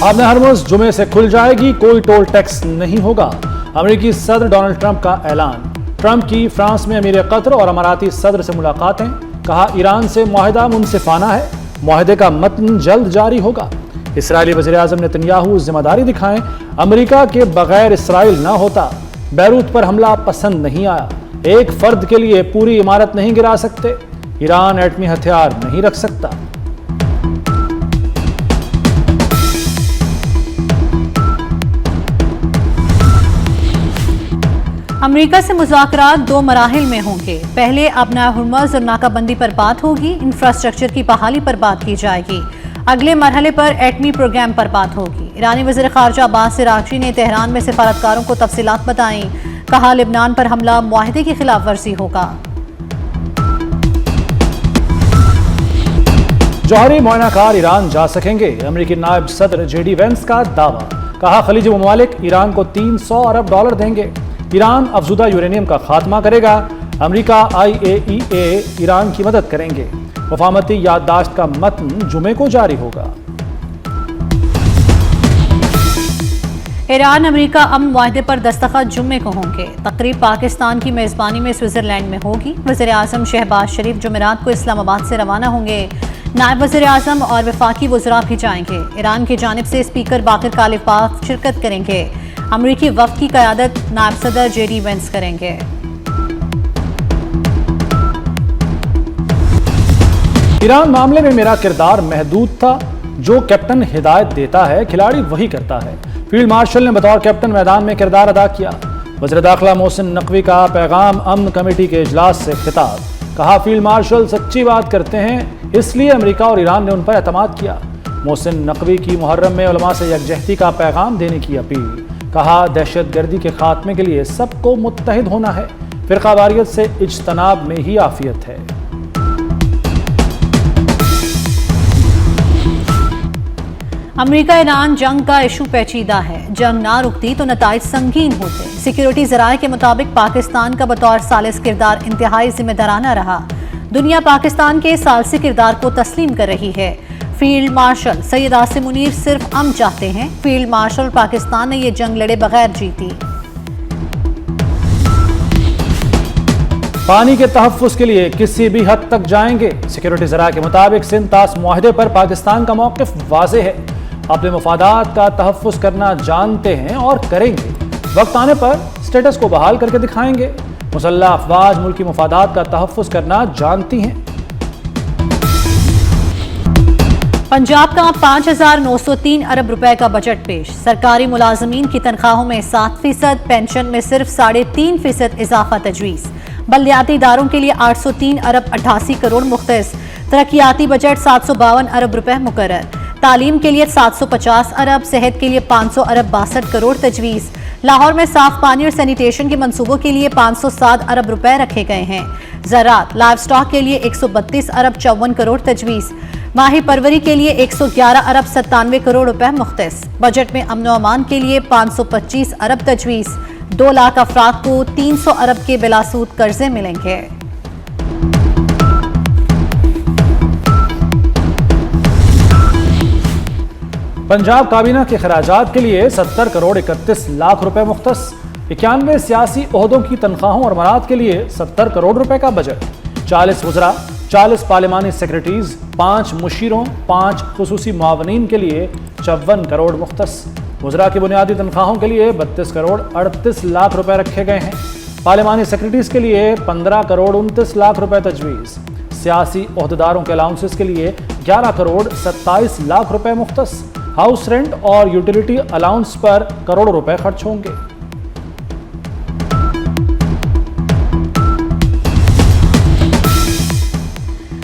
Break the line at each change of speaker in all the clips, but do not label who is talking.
आबना हरमुज़ जुमे से खुल जाएगी, कोई टोल टैक्स नहीं होगा। अमेरिकी सदर डोनाल्ड ट्रंप का ऐलान। ट्रंप की फ्रांस में अमीर कतर और अमाराती सदर से मुलाकातें। कहा ईरान से मुआहिदा मुनसिफाना है, मुआहिदे का मतन जल्द जारी होगा। इसराइली वज़ीर-ए-आज़म नेतन्याहू जिम्मेदारी दिखाएं, अमेरिका के बगैर इसराइल न होता। बैरूत पर हमला पसंद नहीं आया, एक फर्द के लिए पूरी इमारत नहीं गिरा सकते। ईरान एटमी हथियार नहीं रख सकता।
अमेरिका से मुज़ाकरात 2 मराहिल में होंगे। पहले आबना हरमुज़ और नाकाबंदी पर बात होगी, इंफ्रास्ट्रक्चर की बहाली पर बात की जाएगी। अगले मरहले पर एटमी प्रोग्राम पर बात होगी। ईरानी वज़ीर ख़ारजा अब्बास अराग़ची ने तेहरान में सफारतकारों को तफसीलात बताईं। कहा लेबनान पर हमला मुआहिदे की खिलाफ वर्जी होगा।
जौहरी मुआयनाकार ईरान जा सकेंगे, अमेरिकी नायब सदर JD वेंस का दावा। कहा खलीजी ममालिक ईरान को $300 अरब देंगे। ईरान अफजुदा यूरेनियम का खात्मा करेगा। अमेरिका IAEA ईरान की मदद करेंगे। वफामती याददाश्त का मतन जुमे को जारी होगा।
ईरान अमेरिका अमन मुआहदे पर दस्तखत जुम्मे को होंगे। तकरीब पाकिस्तान की मेज़बानी में स्विट्ज़रलैंड में होगी। वज़ीर-ए-आज़म शहबाज शरीफ जुमेरात को इस्लामाबाद से रवाना होंगे। नायब वज़ीर-ए-आज़म और वफाकी वज़रा भी जाएंगे। ईरान की जानिब से स्पीकर बाक़िर कालिबाफ शिरकत करेंगे। अमरीकी वफ़द की क़यादत नायब सदर JD वेंस करेंगे।
ईरान मामले में मेरा किरदार महदूद था, जो कैप्टन हिदायत देता है खिलाड़ी वही करता है। फील्ड मार्शल ने बतौर कैप्टन मैदान में किरदार अदा किया। वज़ीर दाखिला मोहसिन नकवी का पैगाम अमन कमेटी के इजलास से खिताब। कहा फील्ड मार्शल सच्ची बात करते हैं, इसलिए अमेरिका और ईरान ने उन पर एतमाद किया। मोहसिन नकवी की मुहर्रम में उलमा से यकजहती का पैगाम देने की अपील। कहा दहशतगर्दी के खात्मे के लिए सबको मुत्तहिद होना है, फ़िरक़ावारियत से इज्तनाब में ही आफियत है।
अमेरिका ईरान जंग का इशू पेचीदा है। जंग ना रुकती तो नताइज संगीन होते। सिक्योरिटी ज़राए के मुताबिक पाकिस्तान का बतौर सालिस किरदार इंतहाई जिम्मेदाराना रहा। दुनिया पाकिस्तान के सालसी किरदार को तस्लीम कर रही है। फील्ड मार्शल सैयद आसिम मुनीर सिर्फ अमन चाहते हैं। फील्ड मार्शल पाकिस्तान ने ये जंग लड़े बगैर जीती।
पानी के तहफ़्फ़ुज़ के लिए किसी भी हद तक जाएंगे। सिक्योरिटी ज़राए के मुताबिक सिंध तास मुआहदे पर पाकिस्तान का मौक़िफ़ वाज़ेह है। अपने मफादात का तहफ़्फ़ुज़ करना जानते हैं और करेंगे। वक्त आने पर स्टेटस को बहाल करके दिखाएंगे। मुसल्लह अफ़वाज मुल्की मफादात का तहफ़्फ़ुज़ करना जानती हैं।
पंजाब का 5,903 अरब रुपए का बजट पेश। सरकारी मुलाजमीन की तनख्वाहों में 7%, पेंशन में सिर्फ 3.5% इजाफा तजवीज़। बल्दियाती इदारों के लिए 803 अरब 88 करोड़ मुख्तस। तरक्याती बजट 752 अरब रुपए मुकर्रर। तालीम के लिए 750 अरब, सेहत के लिए 500 अरब 62 करोड़ तजवीज़। लाहौर में साफ पानी और सैनिटेशन के मंसूबों के लिए 507 अरब रुपए रखे गए हैं। ज़राअत लाइव स्टॉक के लिए 132 अरब 54 करोड़ तजवीज़। माही परवरी के लिए 111 अरब 97 करोड़ रुपए मुख्तस। बजट में अमन व अमान के लिए 525 अरब तजवीज़। 2 लाख अफराद को 300 अरब के बिलासूद कर्जे मिलेंगे।
पंजाब काबीना के खराजात के लिए 70 करोड़ 31 लाख रुपए मुख्तस। 91 सियासी ओहदों की तनख्वाहों और मराद के लिए 70 करोड़ रुपए का बजट। 40 वज़रा, 40 पार्लिमानी सेक्रेटरीज, 5 मुशीरों, 5 खुसूसी मुआवनीन के लिए 54 करोड़ मुख्तस। वज़रा की बुनियादी तनख्वाहों के लिए 32 करोड़ 38 लाख रुपए रखे गए हैं। पार्लिमानी सेक्रेटरीज के लिए 15 करोड़ 29 लाख रुपए तजवीज़। सियासी ओहदेदारों के अलाउंसेस के लिए 11 करोड़ 27 लाख रुपए मुख्तस। हाउस रेंट और यूटिलिटी अलाउंस पर करोड़ों रुपए खर्च होंगे।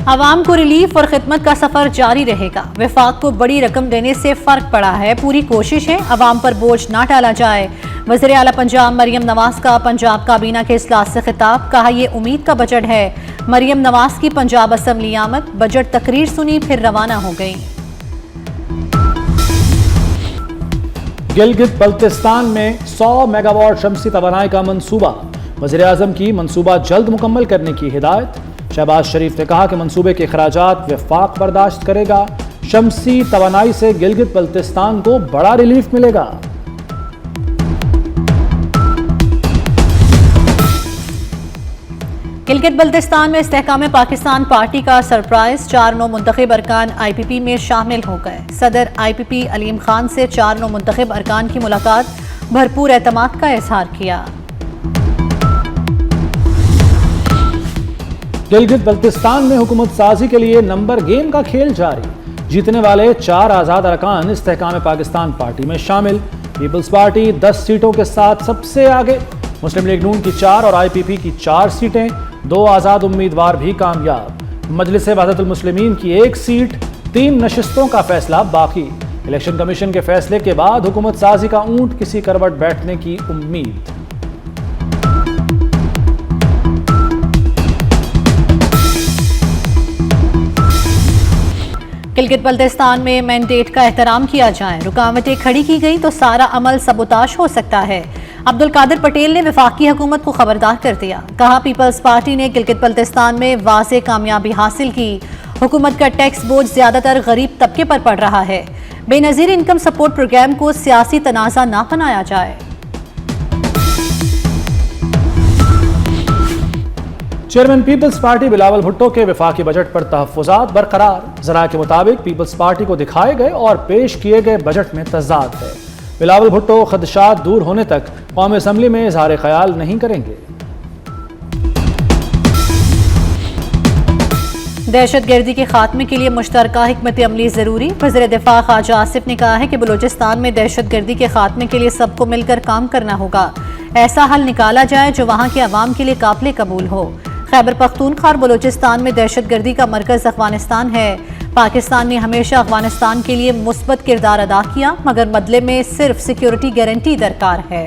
आवाम को रिलीफ और खिदमत का सफर जारी रहेगा। वफाक को बड़ी रकम देने से फर्क पड़ा है, पूरी कोशिश है आवाम पर बोझ ना डाला जाए। वज़ीर आला पंजाब मरियम नवाज का पंजाब काबीना के इजलास से खिताब। कहा ये उम्मीद का बजट है। मरियम नवाज की पंजाब असम्बली आमद। बजट तकरीर सुनी फिर रवाना हो गई।
गिलगित बल्तिस्तान में 100 मेगावाट शमसी तवानाई का मंसूबा। वज़ीर-ए-आज़म की मंसूबा जल्द मुकम्मल करने की हिदायत। शहबाज शरीफ ने कहा कि मंसूबे के अखराजात वफाक बर्दाश्त करेगा। शमसी तवानाई से गिलगित बल्तिस्तान को बड़ा रिलीफ मिलेगा।
गिलगित बल्तिस्तान में इस्तेहकाम पाकिस्तान पार्टी का सरप्राइज, 4 नौ मुंतखब अरकान IPP में शामिल हो गए। सदर IPP अलीम खान से 4 नौ मुंतखब अरकान की मुलाकात, भरपूर एतमाद का इजहार किया।
गिलगित बल्तिस्तान में हुकूमत साजी के लिए नंबर गेम का खेल जारी। जीतने वाले 4 आज़ाद अरकान इस्तेहकाम पाकिस्तान पार्टी में शामिल। पीपल्स पार्टी 10 सीटों के साथ सबसे आगे। मुस्लिम लीग नून की 4 और IPP की 4 सीटें, 2 आज़ाद उम्मीदवार भी कामयाब। मजलिस वहदतुल मुस्लिमीन की 1 सीट, 3 नशिस्तों का फैसला बाकी। इलेक्शन कमीशन के फैसले के बाद हुकूमत साजी का ऊंट किसी करवट बैठने की उम्मीद।
गिलगित बल्तिस्तान में मैंडेट का एहतराम किया जाए, रुकावटें खड़ी की गई तो सारा अमल सबोताश हो सकता है। अब्दुल कादिर पटेल ने वफाकी हुकूमत को खबरदार कर दिया। कहा, पीपल्स पार्टी ने गिलगित बल्तिस्तान में वाज़ेह कामयाबी हासिल की। हुकूमत का टैक्स बोझ ज्यादातर गरीब तबके पर पड़ रहा है। बेनजीर इनकम सपोर्ट प्रोग्राम को सियासी तनाज़ा ना बनाया जाए।
चेयरमैन पीपल्स पार्टी बिलावल भुट्टो के वफाकी बजट पर तहफ़्फ़ुज़ात बरकरार। ज़राए के मुताबिक पीपल्स पार्टी को दिखाए गए और पेश किए गए बजट में तज़ाद है। बिलावल भुट्टो खदशात दूर होने तक कौमी असम्बली में इज़हार ख्याल नहीं करेंगे।
दहशतगर्दी के खात्मे के लिए मुश्तरका हिकमत अमली ज़रूरी। वज़ीर दिफा ख्वाजा आसिफ ने कहा है कि बलूचिस्तान में दहशतगर्दी के खात्मे के लिए सबको मिलकर काम करना होगा। ऐसा हल निकाला जाए जो वहाँ के अवाम के लिए काबिल कबूल हो। खैबर पख्तूनख्वा और बलूचिस्तान में दहशतगर्दी का मरकज़ अफगानिस्तान है। पाकिस्तान ने हमेशा अफगानिस्तान के लिए मुस्बत किरदार अदा किया, मगर बदले में सिर्फ सिक्योरिटी गारंटी दरकार है।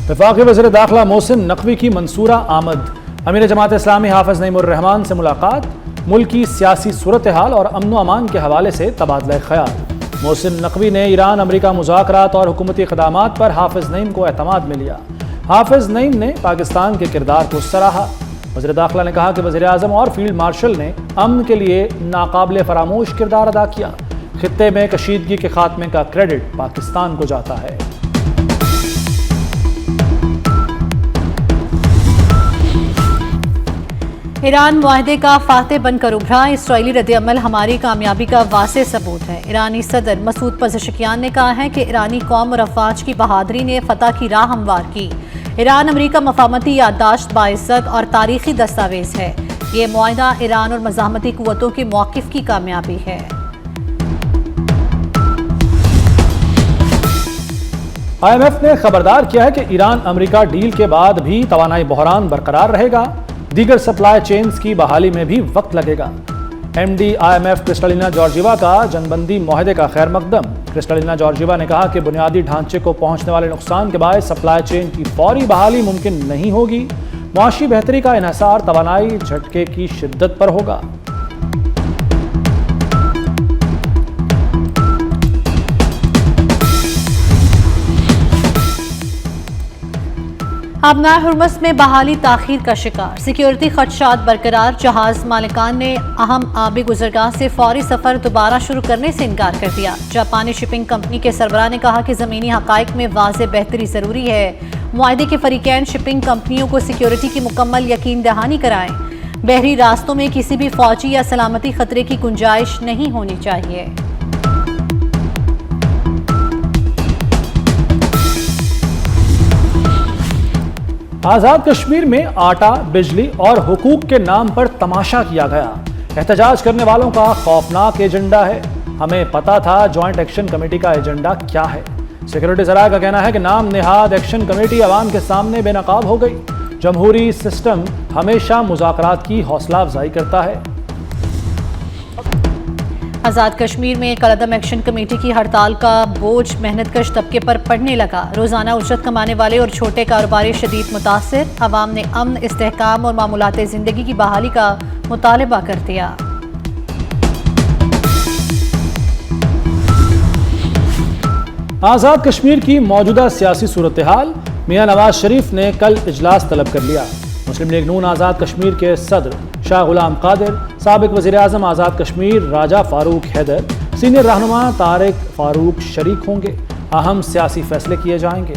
वफाकी वज़ीर दाखिला मोहसिन नकवी की मंसूरा आमद। अमीर जमात इस्लामी हाफिज नईमुर रहमान से मुलाकात। मुल्क की सियासी सूरत हाल और अमन व अमान के हवाले से तबादला ख्याल। मोहसिन नकवी ने ईरान अमरीका मुज़ाकरात और हुकूमती ख़दामात पर हाफिज नईम को एतमाद में लिया। हाफिज नईम ने पाकिस्तान के किरदार को सराहा। वज़ीर दाखिला ने कहा कि वज़ीर आज़म और फील्ड मार्शल ने अमन के लिए नाकाबिल फरामोश किरदार अदा किया। खित्ते में कशीदगी के खात्मे का क्रेडिट पाकिस्तान को जाता है।
ईरान मुआहदे का फातेह बनकर उभरा। इसराइली रद्द-ए-अमल हमारी कामयाबी का वाज़ेह सबूत है। ईरानी सदर मसूद पज़ेशकियान ने कहा है कि ईरानी कौम और अफवाज की बहादुरी ने फतह की राह हमवार की। ईरान अमरीका मफाहमती याददाश्त बाइज़्ज़त और तारीखी दस्तावेज है। ये मुआहदा ईरान और मज़ाहमती कुव्वतों के मौक़िफ़ की कामयाबी है।
IMF ने खबरदार किया है कि ईरान अमरीका डील के बाद भी तवानाई बहरान बरकरार रहेगा। दीगर सप्लाई चेन्स की बहाली में भी वक्त लगेगा। MD IMF क्रिस्टलिना जॉर्जिवा का जंगबंदी मुआहदे का खैर मकदम। क्रिस्टलिना जॉर्जिवा ने कहा कि बुनियादी ढांचे को पहुंचने वाले नुकसान के बायस सप्लाई चेन की फौरी बहाली मुमकिन नहीं होगी। मुआशी बेहतरी का इन्हसार तवानाई झटके की शिद्दत पर होगा।
अबनाए हुर्मुज़ में बहाली ताख़ीर का शिकार। सिक्योरिटी खदशात बरकरार। जहाज़ मालिकान ने अहम आबी गुज़रगाह से फौरी सफ़र दोबारा शुरू करने से इनकार कर दिया। जापानी शिपिंग कंपनी के सरबराह ने कहा कि ज़मीनी हक़ाइक़ में वाज़ेह बेहतरी ज़रूरी है। मुआहदे के फ़रीक़ैन शिपिंग कंपनियों को सिक्योरिटी की मुकम्मल यकीन दहानी कराएं। बहरी रास्तों में किसी भी फ़ौजी या सलामती ख़तरे की गुंजाइश नहीं होनी चाहिए।
आज़ाद कश्मीर में आटा, बिजली और हुकूक के नाम पर तमाशा किया गया। एहतजाज करने वालों का खौफनाक एजेंडा है। हमें पता था जॉइंट एक्शन कमेटी का एजेंडा क्या है। सिक्योरिटी ज़राए का कहना है कि नाम निहाद एक्शन कमेटी अवाम के सामने बेनकाब हो गई। जमहूरी सिस्टम हमेशा मुज़ाकरात की हौसला अफजाई करता है।
आज़ाद कश्मीर में कलअदम एक्शन कमेटी की हड़ताल का बोझ मेहनतकश तबके पर पड़ने लगा। रोज़ाना उजरत कमाने वाले और छोटे कारोबारी शदीद मुतासिर। अवाम ने अमन, इस्तेहकाम और मामूलात ज़िंदगी की बहाली का मुतालबा कर दिया। आज़ाद
कश्मीर की मौजूदा सियासी सूरत हाल, میاں نواز شریف نے کل اجلاس طلب کر لیا۔ مسلم لیگ نون آزاد کشمیر کے صدر شاہ غلام قادر، سابق وزیر اعظم آزاد کشمیر راجہ فاروق حیدر، سینئر رہنما طارق فاروق شریک ہوں گے۔ اہم سیاسی فیصلے کیے جائیں گے۔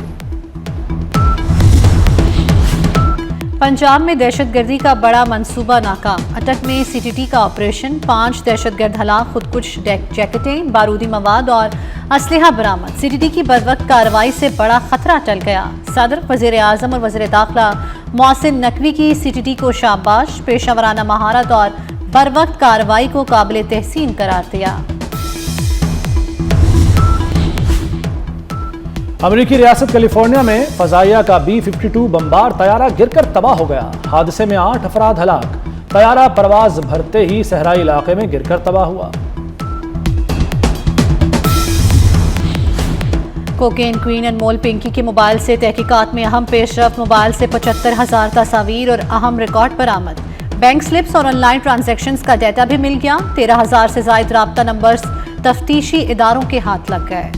پنجاب میں دہشت گردی کا بڑا منصوبہ ناکام، اٹک میں سی ٹی ٹی کا آپریشن، 5 دہشت گرد ہلاک، خودکش جیکٹیں، بارودی مواد اور اسلحہ برآمد۔ سی ٹی ٹی کی بروقت کارروائی سے بڑا خطرہ ٹل گیا۔ صدر، وزیر اعظم اور وزیر داخلہ محسن نقوی کی سی ٹی ٹی کو شاباش، پیشہ ورانہ مہارت اور بروقت کارروائی کو قابل تحسین قرار دیا۔
امریکی ریاست کیلیفورنیا میں فضائیہ کا B-52 بمبار طیارہ گر کر تباہ ہو گیا۔ حادثے میں 8 افراد ہلاک۔ طیارہ پرواز بھرتے ہی صحرائی علاقے میں گر کر تباہ ہوا۔
کوکین کوئین انمول پنکی کے موبائل سے تحقیقات میں اہم پیش رفت، موبائل سے 75,000 تصاویر اور اہم ریکارڈ برآمد۔ بینک سلپس اور آن لائن ٹرانزیکشنز کا ڈیٹا بھی مل گیا۔ 13,000 سے زائد رابطہ نمبرز تفتیشی اداروں کے ہاتھ لگ گئے۔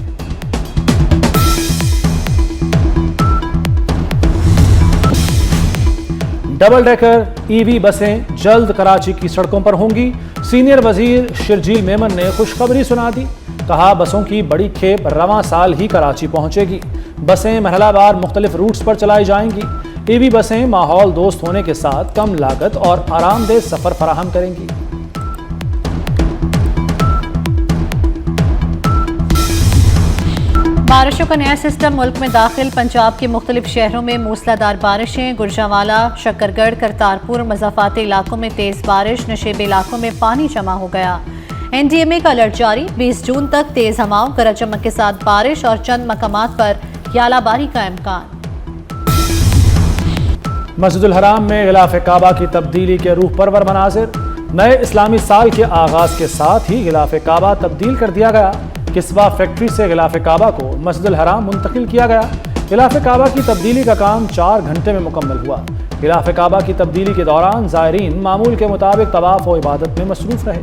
ڈبل ڈیکر EV بسیں جلد کراچی کی سڑکوں پر ہوں گی۔ سینئر وزیر شرجیل میمن نے خوشخبری سنا دی۔ کہا بسوں کی بڑی کھیپ رواں سال ہی کراچی پہنچے گی۔ بسیں مرحلہ وار مختلف روٹس پر چلائی جائیں گی۔ EV بسیں ماحول دوست ہونے کے ساتھ کم لاگت اور آرام دہ سفر فراہم کریں گی۔
بارشوں کا نیا سسٹم ملک میں داخل، پنجاب کے مختلف شہروں میں موسلادھار بارشیں، گجرانوالہ، شکرگڑھ، کرتارپور، مضافاتی علاقوں میں تیز بارش، نشیبی علاقوں میں پانی جمع ہو گیا۔ NDMA کا الرٹ جاری، 20 جون تک تیز ہواؤں، گرج چمک کے ساتھ بارش اور چند مقامات پر ژالہ باری کا امکان۔
مسجد الحرام میں غلاف کعبہ کی تبدیلی کے روح پرور مناظر، نئے اسلامی سال کے آغاز کے ساتھ ہی غلاف کعبہ تبدیل کر دیا گیا۔ کسوہ فیکٹری سے غلاف کعبہ کو مسجد الحرام منتقل کیا گیا۔ غلاف کعبہ کی تبدیلی کا کام 4 گھنٹے میں مکمل ہوا۔ غلاف کعبہ کی تبدیلی کے دوران زائرین معمول کے مطابق طواف و عبادت میں مصروف رہے۔